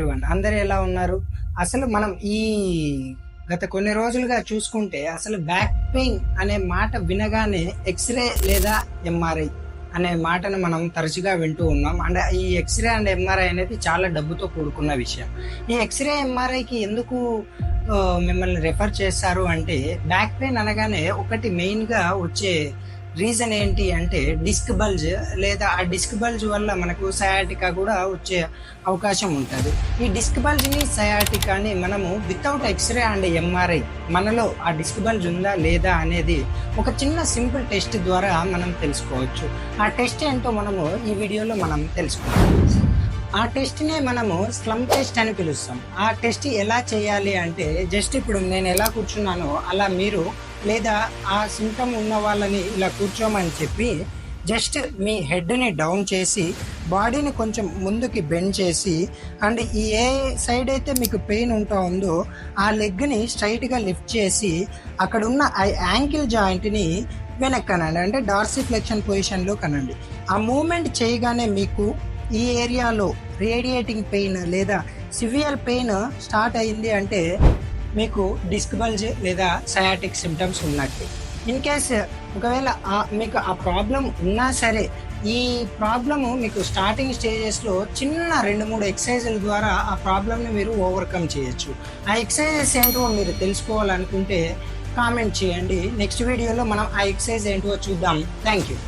Everyone, అందరూ ఎలా ఉన్నారు? అసలు మనం ఈ గత కొన్ని రోజులుగా చూసుకుంటే అసలు బ్యాక్ పెయిన్ అనే మాట వినగానే ఎక్స్రే లేదా ఎంఆర్ఐ అనే మాటను మనం తరచుగా వింటూ ఉన్నాం. అండ్ ఈ ఎక్స్రే అండ్ ఎంఆర్ఐ అనేది చాలా డబ్బుతో కూడుకున్న విషయం. ఈ ఎక్స్రే ఎంఆర్ఐకి ఎందుకు మిమ్మల్ని రెఫర్ చేస్తారు అంటే, బ్యాక్ పెయిన్ అనగానే ఒకటి మెయిన్గా వచ్చే రీజన్ ఏంటి అంటే డిస్క్ బల్జ్, లేదా ఆ డిస్క్ బల్జ్ వల్ల మనకు సయాటికా కూడా వచ్చే అవకాశం ఉంటుంది. ఈ డిస్క్ బల్జ్ని సయాటికాని మనము వితౌట్ ఎక్స్రే అండ్ ఎంఆర్ఐ మనలో ఆ డిస్క్ బల్జ్ ఉందా లేదా అనేది ఒక చిన్న సింపుల్ టెస్ట్ ద్వారా మనం తెలుసుకోవచ్చు. ఆ టెస్ట్ ఏంటో మనము ఈ వీడియోలో మనం తెలుసుకోవచ్చు. ఆ టెస్ట్నే మనము స్లమ్ టెస్ట్ అని పిలుస్తాం. ఆ టెస్ట్ ఎలా చేయాలి అంటే, జస్ట్ ఇప్పుడు నేను ఎలా కూర్చున్నానో అలా మీరు లేదా ఆ సింటమ్ ఉన్న వాళ్ళని ఇలా కూర్చోమని చెప్పి జస్ట్ మీ హెడ్ని డౌన్ చేసి బాడీని కొంచెం ముందుకి బెండ్ చేసి అండ్ ఈ ఏ సైడ్ అయితే మీకు పెయిన్ ఉందో ఆ లెగ్ని స్ట్రైట్గా లిఫ్ట్ చేసి అక్కడ ఉన్న ఆ యాంకిల్ జాయింట్ని వెనక్కి కనండి, అంటే డార్సిఫ్లెక్షన్ పొజిషన్లో కనండి. ఆ మూమెంట్ చేయగానే మీకు ఈ ఏరియాలో రేడియేటింగ్ పెయిన్ లేదా సివియర్ పెయిన్ స్టార్ట్ అయింది అంటే మీకు డిస్క్ బల్జ్ లేదా సయాటిక్ సిమ్టమ్స్ ఉన్నట్టు. ఇన్ కేస్ ఒకవేళ మీకు ఆ ప్రాబ్లం ఉన్నా సరే, ఈ ప్రాబ్లము మీకు స్టార్టింగ్ స్టేజెస్లో చిన్న 2-3 ఎక్సర్సైజుల ద్వారా ఆ ప్రాబ్లమ్ని మీరు ఓవర్కమ్ చేయొచ్చు. ఆ ఎక్సర్సైజెస్ ఏంటో మీరు తెలుసుకోవాలనుకుంటే కామెంట్ చేయండి. నెక్స్ట్ వీడియోలో మనం ఆ ఎక్సర్సైజ్ ఏంటో చూద్దాం. Thank you.